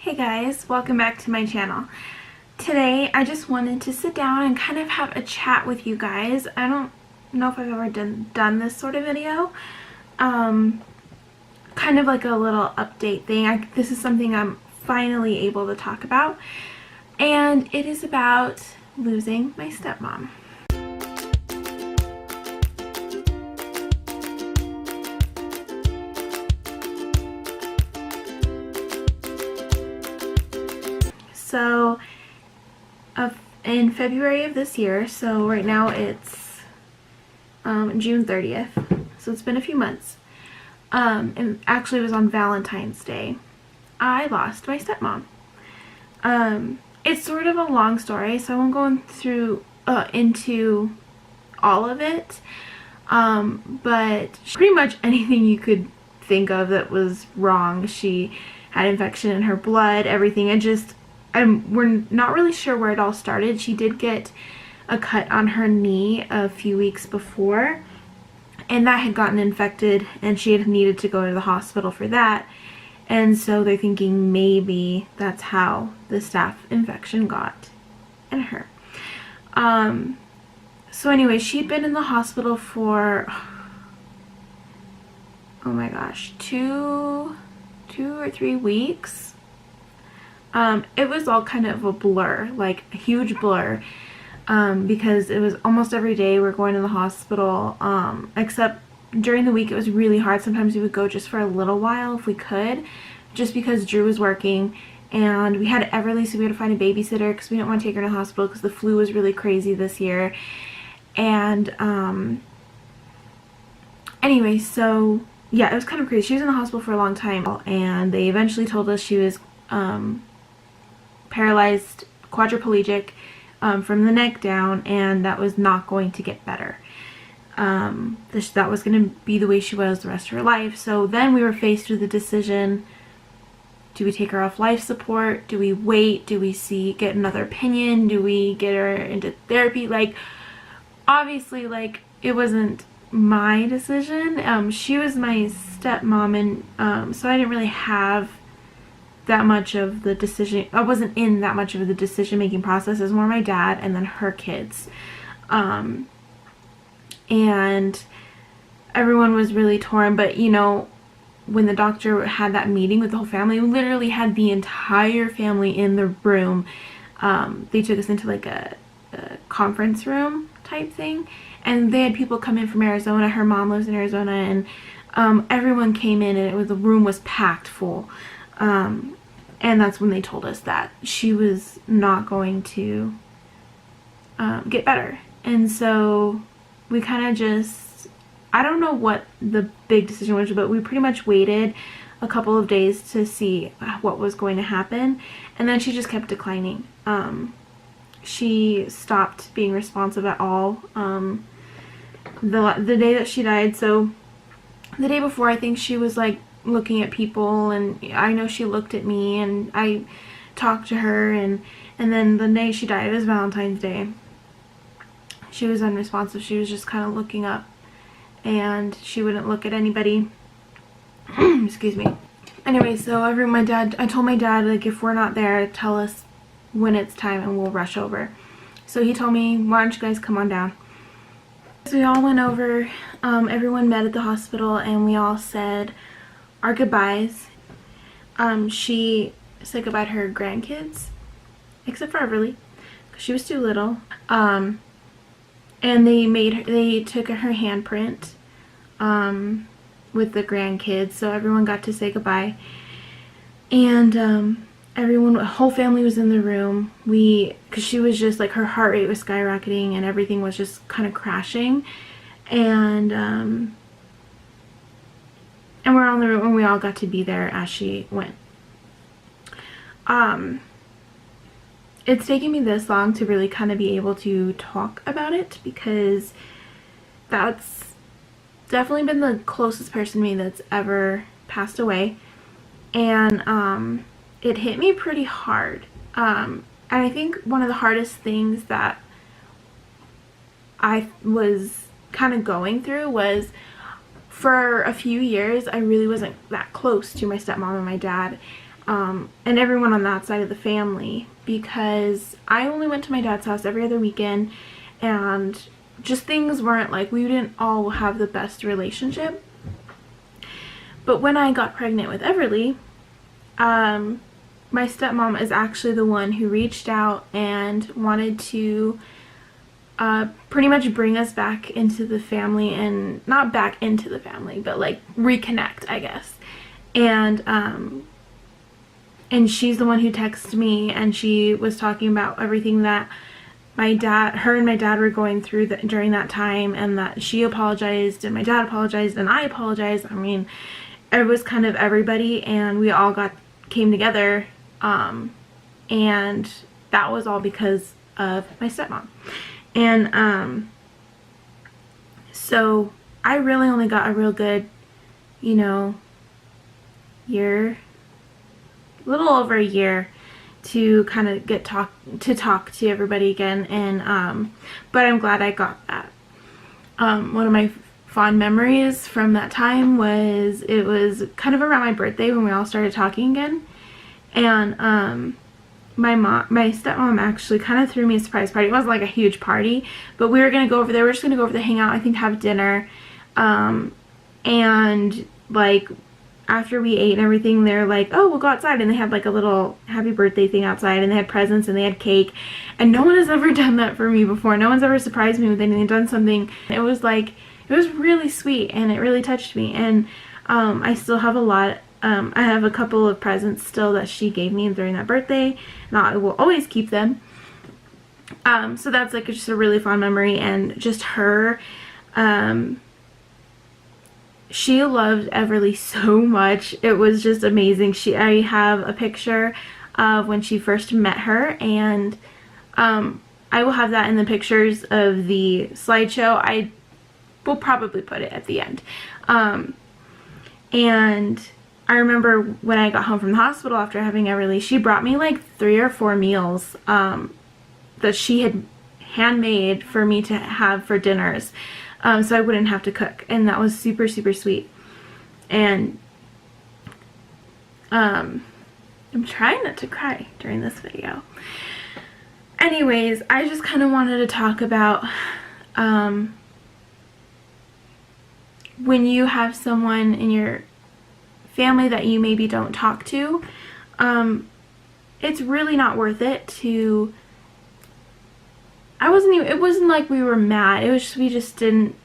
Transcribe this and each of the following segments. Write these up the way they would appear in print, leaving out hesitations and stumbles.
Hey guys, welcome back to my channel. Today I just wanted to sit down and kind of have a chat with you guys. I don't know if I've ever done this sort of video. Kind of like a little update thing. This is something I'm finally able to talk about, and it is about losing my stepmom. So in February of this year, so right now it's June 30th, so it's been a few months, and actually it was on Valentine's Day, I lost my stepmom. It's sort of a long story, so I won't go through into all of it, but pretty much anything you could think of that was wrong. She had infection in her blood, everything. We're not really sure where it all started. She did get a cut on her knee a few weeks before, and that had gotten infected, and she had needed to go to the hospital for that. And so they're thinking maybe that's how the staph infection got in her. So anyway, she'd been in the hospital for, oh my gosh, two or 3 weeks. It was all kind of a blur, like a huge blur, because it was almost every day we're going to the hospital, except during the week it was really hard. Sometimes we would go just for a little while if we could, just because Drew was working, and we had Everly, so we had to find a babysitter because we didn't want to take her to the hospital because the flu was really crazy this year. And anyway, so yeah, it was kind of crazy. She was in the hospital for a long time, and they eventually told us she was paralyzed, quadriplegic, from the neck down, and that was not going to get better. That was going to be the way she was the rest of her life. So then we were faced with the decision: do we take her off life support? Do we wait? Do we get another opinion? Do we get her into therapy? Like, obviously, like, it wasn't my decision. She was my stepmom, and so I didn't really have that much of the decision. I wasn't in that much of the decision-making process. It was more my dad and then her kids. And everyone was really torn, but you know, when the doctor had that meeting with the whole family, we literally had the entire family in the room. They took us into like a conference room type thing, and they had people come in from Arizona. Her mom lives in Arizona, and everyone came in, and the room was packed full. And that's when they told us that she was not going to get better. And so we kind of just, I don't know what the big decision was, but we pretty much waited a couple of days to see what was going to happen. And then she just kept declining. She stopped being responsive at all the day that she died. So the day before, I think she was like looking at people, and I know she looked at me, and I talked to her, and then the day she died, it was Valentine's Day, she was unresponsive. She was just kind of looking up, and she wouldn't look at anybody. Excuse me. Anyway, so I told my dad, like, if we're not there, tell us when it's time and we'll rush over. So he told me, why don't you guys come on down? So we all went over. Everyone met at the hospital, and we all said our goodbyes. She said goodbye to her grandkids, except for Everly, because she was too little. And they took her handprint with the grandkids, so everyone got to say goodbye. And the whole family was in the room. Because she was just like, her heart rate was skyrocketing, and everything was just kind of crashing. And we're all in the room, and we all got to be there as she went. It's taken me this long to really kind of be able to talk about it, because that's definitely been the closest person to me that's ever passed away. And it hit me pretty hard. And I think one of the hardest things that I was kind of going through was, for a few years I really wasn't that close to my stepmom and my dad. and everyone on that side of the family, because I only went to my dad's house every other weekend, and just things weren't like, we didn't all have the best relationship. But when I got pregnant with Everly, my stepmom is actually the one who reached out and wanted to pretty much bring us back into the family, and not back into the family, but like reconnect, I guess. And she's the one who texted me, and she was talking about everything that her and my dad were going through during that time, and that she apologized, and my dad apologized, and I apologized. I mean, it was kind of everybody, and we all came together, and that was all because of my stepmom. And so I really only got a real good, you know, little over a year to kind of talk to everybody again. And but I'm glad I got that. One of my fond memories from that time was, it was kind of around my birthday when we all started talking again, and my stepmom actually kind of threw me a surprise party. It wasn't like a huge party, but we were gonna go over there. We're just gonna go over there, hang out, I think have dinner, and like after we ate and everything, they're like, oh, we'll go outside, and they had like a little happy birthday thing outside, and they had presents and they had cake, and no one has ever done that for me before. No one's ever surprised me with anything, done something. It was like, it was really sweet, and it really touched me. And I still have a lot. I have a couple of presents still that she gave me during that birthday, and I will always keep them. So that's like just a really fond memory. And just her, she loved Everly so much. It was just amazing. I have a picture of when she first met her, and I will have that in the pictures of the slideshow. I will probably put it at the end. And I remember when I got home from the hospital after having Everly, she brought me like 3 or 4 meals that she had handmade for me to have for dinners, so I wouldn't have to cook, and that was super, super sweet. And I'm trying not to cry during this video. Anyways, I just kind of wanted to talk about when you have someone in your family that you maybe don't talk to, it's really not worth it to, it wasn't like we were mad, it was just, we just didn't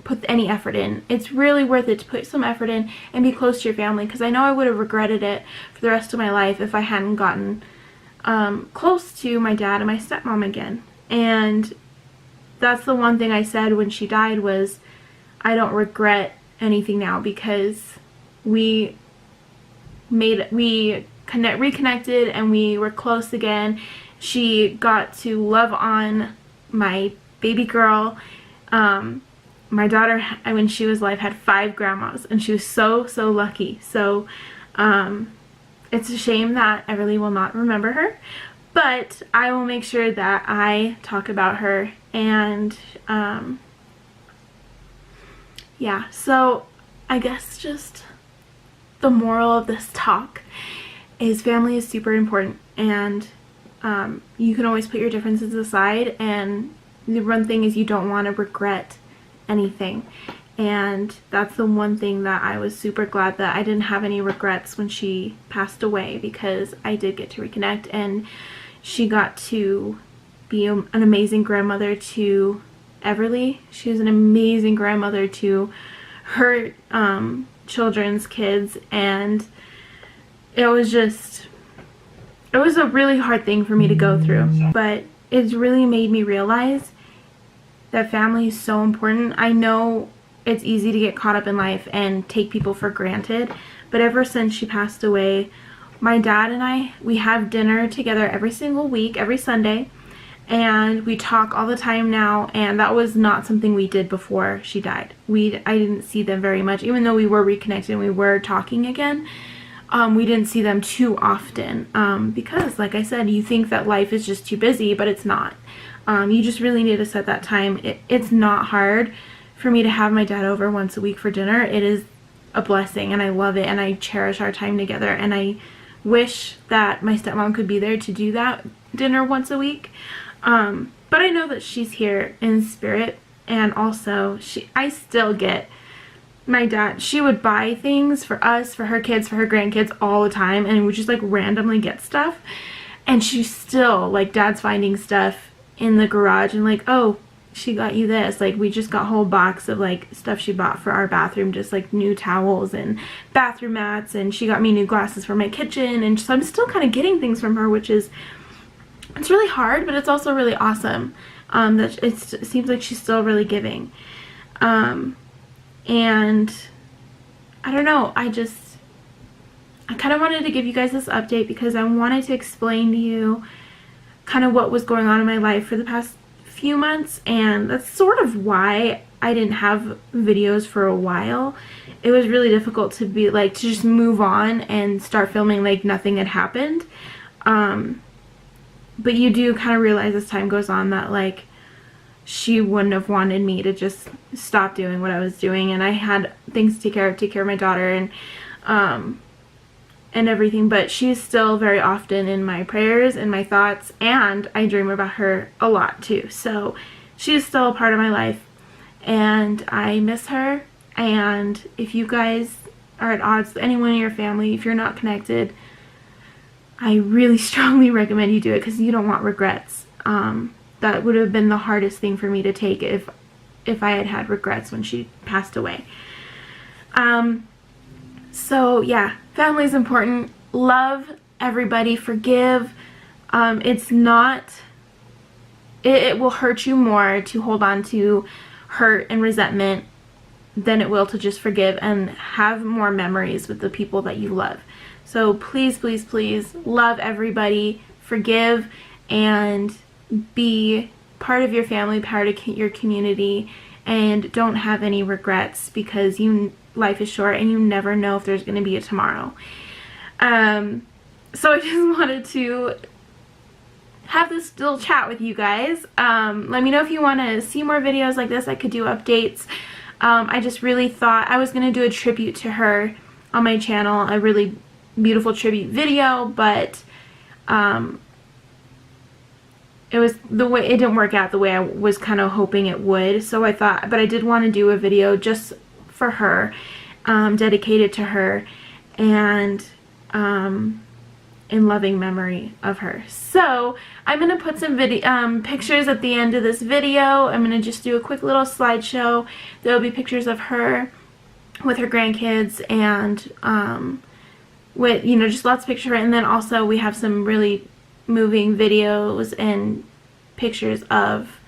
put any effort in. It's really worth it to put some effort in and be close to your family, because I know I would have regretted it for the rest of my life if I hadn't gotten close to my dad and my stepmom again. And that's the one thing I said when she died, was I don't regret anything now, because we reconnected and we were close again. She got to love on my baby girl. My daughter, when she was alive, had 5 grandmas, and she was so lucky. So it's a shame that Everly will not remember her, but I will make sure that I talk about her. And yeah, so I guess just the moral of this talk is family is super important, and you can always put your differences aside, and the one thing is you don't want to regret anything. And that's the one thing that I was super glad that I didn't have any regrets when she passed away, because I did get to reconnect, and she got to be an amazing grandmother to Everly. She was an amazing grandmother to her children's kids, and it was a really hard thing for me to go through, but it's really made me realize that family is so important. I know it's easy to get caught up in life and take people for granted, but ever since she passed away, my dad and we have dinner together every single week, every Sunday, and we talk all the time now, and that was not something we did before she died. I didn't see them very much, even though we were reconnected and we were talking again. We didn't see them too often, because like I said, you think that life is just too busy, but it's not. You just really need to set that time. It's not hard for me to have my dad over once a week for dinner. It is a blessing, and I love it, and I cherish our time together, and I wish that my stepmom could be there to do that dinner once a week. But I know that she's here in spirit, and also I still get my dad. She would buy things for us, for her kids, for her grandkids all the time, and would just like randomly get stuff. And she's still like, dad's finding stuff in the garage and like, oh, she got you this. Like, we just got a whole box of like stuff she bought for our bathroom, just like new towels and bathroom mats, and she got me new glasses for my kitchen. And so I'm still kind of getting things from her, which is, it's really hard, but it's also really awesome. That it seems like she's still really giving. And I don't know, I kind of wanted to give you guys this update because I wanted to explain to you kind of what was going on in my life for the past few months, and that's sort of why I didn't have videos for a while. It was really difficult to be like, to just move on and start filming like nothing had happened. But you do kind of realize as time goes on that like she wouldn't have wanted me to just stop doing what I was doing, and I had things to take care of my daughter and everything, but she's still very often in my prayers and my thoughts, and I dream about her a lot too. So she's still a part of my life, and I miss her. And if you guys are at odds with anyone in your family, if you're not connected, I really strongly recommend you do it, because you don't want regrets. That would have been the hardest thing for me to take if I had regrets when she passed away. So yeah, family is important. Love everybody. Forgive. It will hurt you more to hold on to hurt and resentment than it will to just forgive and have more memories with the people that you love. So please, please, please love everybody. Forgive and be part of your family, part of your community, and don't have any regrets, because life is short and you never know if there's going to be a tomorrow. So I just wanted to have this little chat with you guys. Let me know if you want to see more videos like this. I could do updates. I just really thought I was going to do a tribute to her on my channel, a really beautiful tribute video, but it didn't work out the way I was kind of hoping it would. So I thought, but I did want to do a video just for her, dedicated to her, and in loving memory of her. So I'm going to put some pictures at the end of this video. I'm going to just do a quick little slideshow. There'll be pictures of her with her grandkids, and with, just lots of pictures of her. And then also we have some really moving videos and pictures of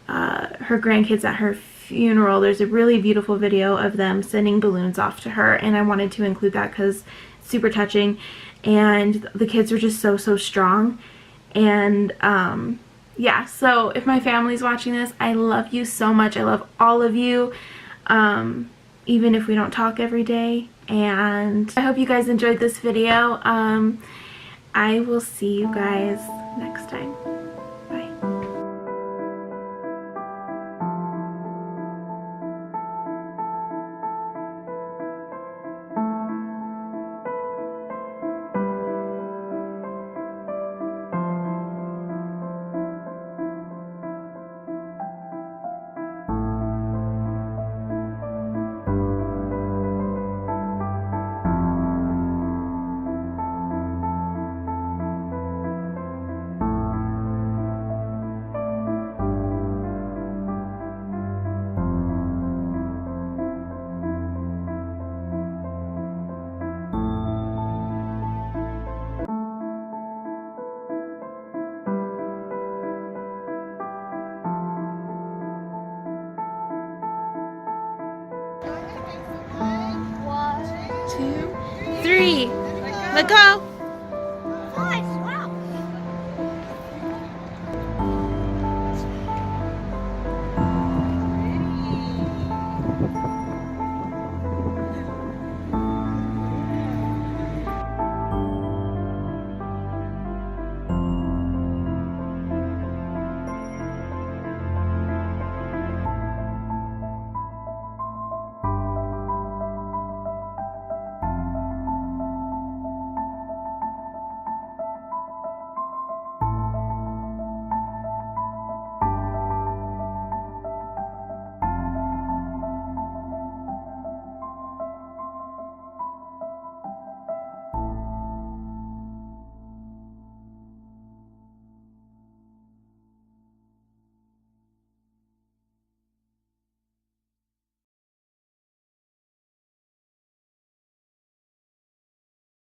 her grandkids at her funeral. There's a really beautiful video of them sending balloons off to her, and I wanted to include that because it's super touching, and the kids were just so strong. And yeah, so if my family's watching this, I love you so much. I love all of you, even if we don't talk every day. And I hope you guys enjoyed this video. I will see you guys next time. Bye. One, two, three. Let go.